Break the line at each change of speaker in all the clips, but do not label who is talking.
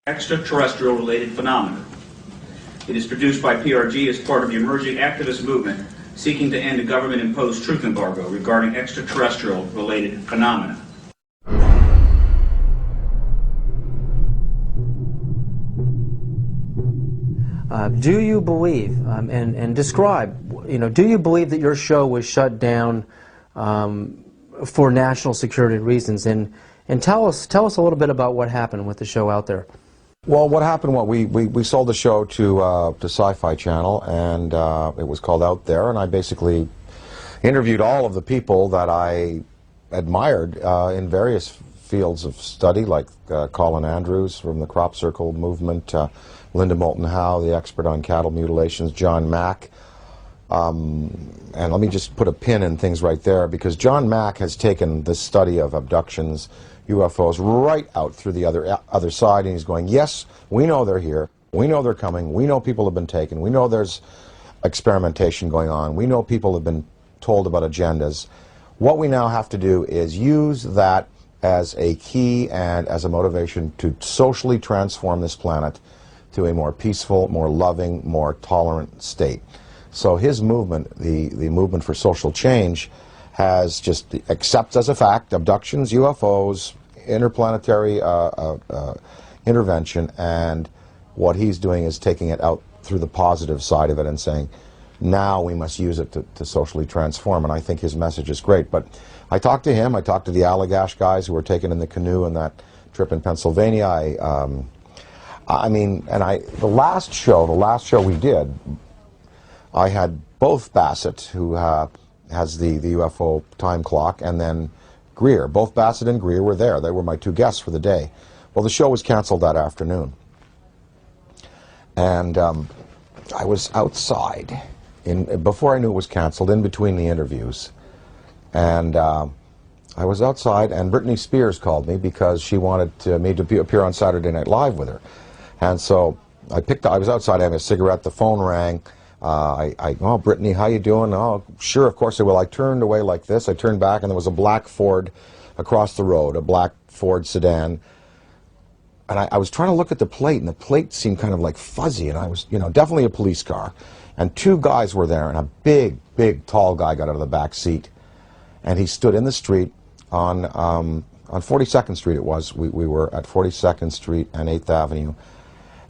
extraterrestrial-related phenomena. It is produced by PRG as part of the emerging activist movement seeking to end a government-imposed truth embargo regarding extraterrestrial-related phenomena.
Do you believe, and describe, do you believe that your show was shut down for national security reasons? And tell us a little bit about what happened with the show out there.
Well, what happened, we sold the show to Sci-Fi Channel, and it was called Out There, and I basically interviewed all of the people that I admired in various fields of study, like Colin Andrews from the Crop Circle movement, Linda Moulton Howe, the expert on cattle mutilations, John Mack, and let me just put a pin in things right there, because John Mack has taken the study of abductions, UFOs, right out through the other side, and he's going, yes, we know they're here, we know they're coming, we know people have been taken, we know there's experimentation going on, we know people have been told about agendas. What we now have to do is use that as a key and as a motivation to socially transform this planet to a more peaceful, more loving, more tolerant state. So his movement, the movement for social change, has just accepts as a fact abductions, UFOs, interplanetary intervention, and what he's doing is taking it out through the positive side of it and saying, now we must use it to socially transform, and I think his message is great. But I talked to him, I talked to the Allagash guys who were taken in the canoe in that trip in Pennsylvania. The last show we did, I had both Bassett, who has the UFO time clock, and then Greer. Both Bassett and Greer were there. They were my two guests for the day. Well, the show was canceled that afternoon. And I was outside, before I knew it was canceled, in between the interviews. And I was outside, and Britney Spears called me because she wanted me to appear on Saturday Night Live with her. And so I was outside having a cigarette, the phone rang. Oh, Brittany, how you doing? Oh, sure, of course I will. I turned away like this. I turned back, and there was a black Ford across the road, a black Ford sedan. And I was trying to look at the plate, and the plate seemed kind of like fuzzy, and I was, definitely a police car. And two guys were there, and a big, big, tall guy got out of the back seat. And he stood in the street on 42nd Street it was. We were at 42nd Street and 8th Avenue.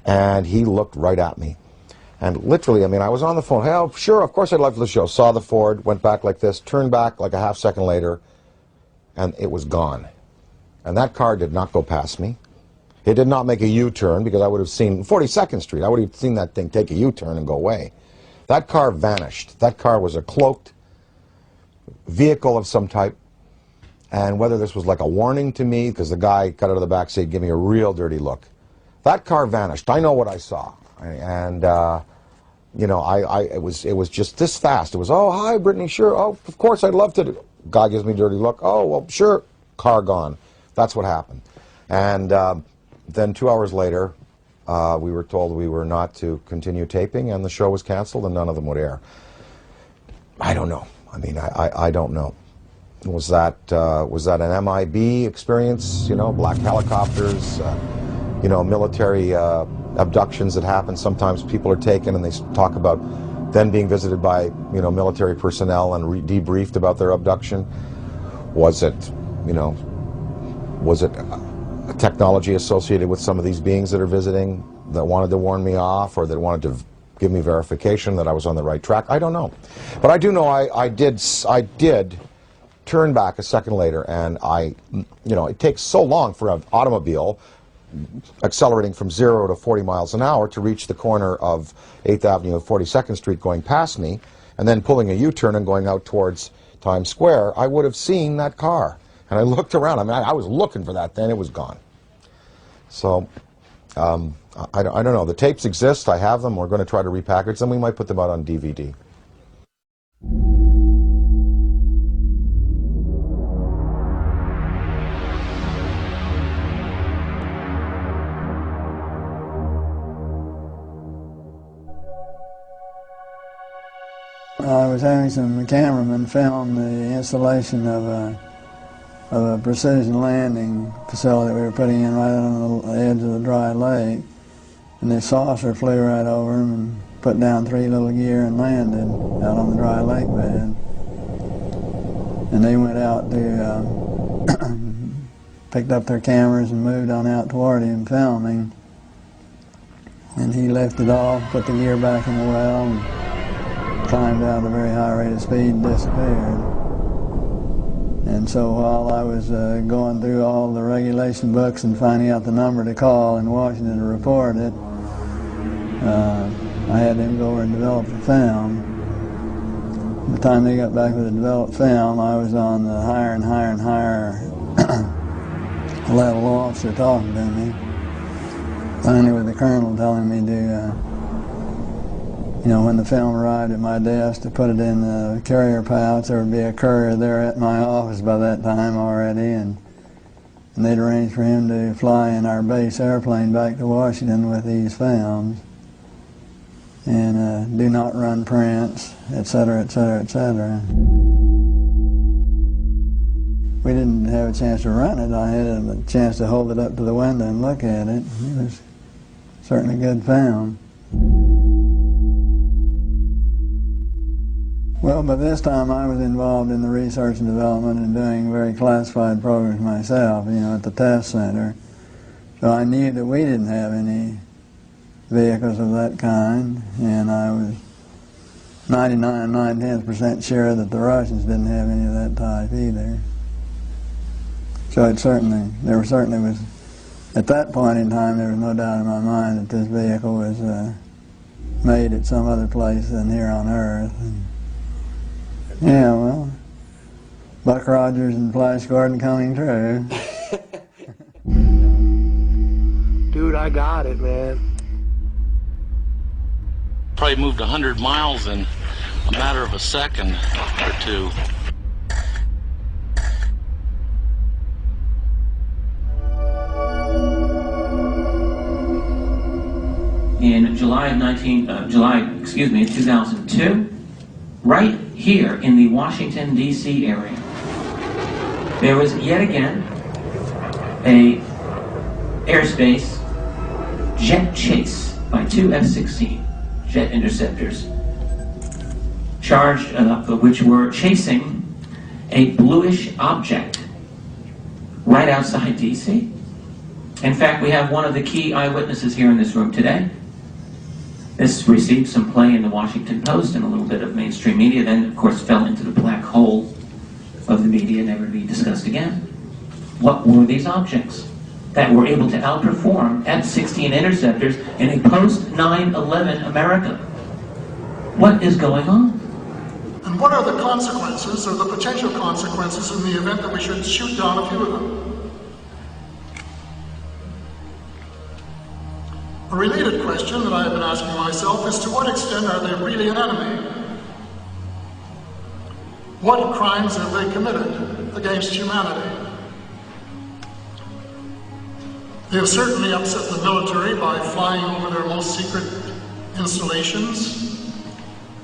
And he looked right at me. And literally, I was on the phone. Hey, oh, sure, of course I'd love the show. Saw the Ford, went back like this, turned back like a half second later, and it was gone. And that car did not go past me. It did not make a U-turn, because I would have seen 42nd Street. I would have seen that thing take a U-turn and go away. That car vanished. That car was a cloaked vehicle of some type. And whether this was like a warning to me, because the guy got out of the back seat, gave me a real dirty look. That car vanished. I know what I saw. And, it was just this fast. It was, oh, hi, Brittany, sure. Oh, of course, I'd love to. Guy gives me a dirty look. Oh, well, sure. Car gone. That's what happened. And then 2 hours later, we were told we were not to continue taping, and the show was canceled, and none of them would air. I don't know. I don't know. Was that an MIB experience? Black helicopters, military abductions that happen. Sometimes people are taken, and they talk about then being visited by, military personnel and debriefed about their abduction. Was it a technology associated with some of these beings that are visiting that wanted to warn me off, or that wanted to give me verification that I was on the right track? I don't know. But I do know I did turn back a second later, and it takes so long for an automobile accelerating from 0 to 40 miles an hour to reach the corner of 8th Avenue and 42nd Street going past me, and then pulling a U-turn and going out towards Times Square. I would have seen that car. And I looked around. I was looking for that then. It was gone. So, I don't know. The tapes exist. I have them. We're going to try to repackage them. We might put them out on DVD.
I was having some cameramen film the installation of a of a precision landing facility we were putting in right on the edge of the dry lake. And this saucer flew right over them and put down 3 little gear and landed out on the dry lake bed. And they went out to, picked up their cameras and moved on out toward him filming. And he lifted off, put the gear back in the well, and climbed out at a very high rate of speed and disappeared. And so while I was going through all the regulation books and finding out the number to call in Washington to report it, I had them go over and develop the film. By the time they got back with the developed film, I was on the higher and higher and higher level officer talking to me. Finally with the colonel telling me to, you know, when the film arrived at my desk, to put it in the carrier pouch. There would be a courier there at my office by that time already, and they'd arranged for him to fly in our base airplane back to Washington with these films, and do not run prints, etc., etc., etc. We didn't have a chance to run it. I had a chance to hold it up to the window and look at it. It was certainly a good film. Well, by this time I was involved in the research and development and doing very classified programs myself, you know, at the test center. So I knew that we didn't have any vehicles of that kind, and I was 99 9/10% sure that the Russians didn't have any of that type either. So it certainly, there certainly was, at that point in time, there was no doubt in my mind that this vehicle was made at some other place than here on Earth. And yeah, well, Buck Rogers and Flash Gordon coming true.
Dude, I got it, man.
Probably moved 100 miles in a matter of a second or two.
In July 2002, right here in the Washington, D.C. area, there was yet again a airspace jet chase by 2 F-16 jet interceptors, charged which were chasing a bluish object right outside D.C. In fact, we have one of the key eyewitnesses here in this room today. This received some play in the Washington Post and a little bit of mainstream media, then of course fell into the black hole of the media, never to be discussed again. What were these objects that were able to outperform F-16 interceptors in a post-9/11 America? What is going on?
And what are the consequences, or the potential consequences, in the event that we should shoot down a few of them? A related question that I have been asking myself is, to what extent are they really an enemy? What crimes have they committed against humanity? They have certainly upset the military by flying over their most secret installations,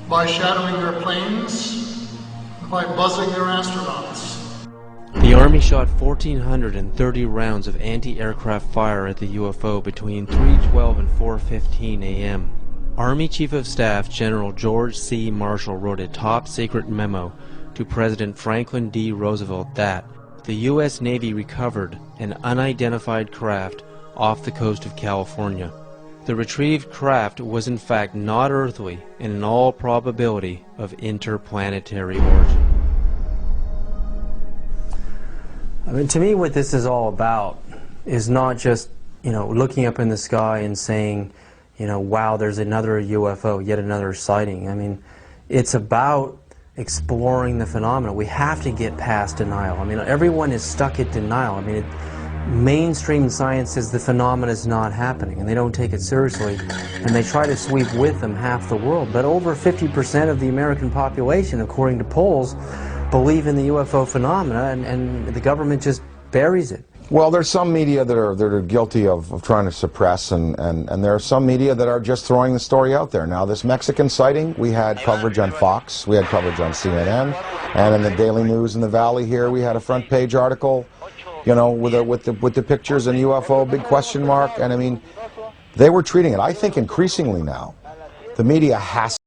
by shadowing their planes, by buzzing their astronauts.
The Army shot 1,430 rounds of anti-aircraft fire at the UFO between 3:12 and 4:15 a.m. Army Chief of Staff General George C. Marshall wrote a top-secret memo to President Franklin D. Roosevelt that the U.S. Navy recovered an unidentified craft off the coast of California. The retrieved craft was in fact not earthly and in all probability of interplanetary origin. I mean, to me, what this is all about is not just, you know, looking up in the sky and saying, you know, wow, there's another UFO, yet another sighting. I mean, it's about exploring the phenomena. We have to get past denial. I mean, everyone is stuck at denial. I mean, mainstream science says the phenomena is not happening, and they don't take it seriously, and they try to sweep with them half the world. But over 50% of the American population, according to polls, believe in the UFO phenomena, and the government just buries it.
Well, there's some media that are guilty of trying to suppress, and there are some media that are just throwing the story out there. Now, this Mexican sighting, we had coverage on Fox, we had coverage on CNN, and in the Daily News in the Valley here, we had a front page article, you know, with the pictures and UFO big question mark. And I mean, they were treating it. I think increasingly now, the media has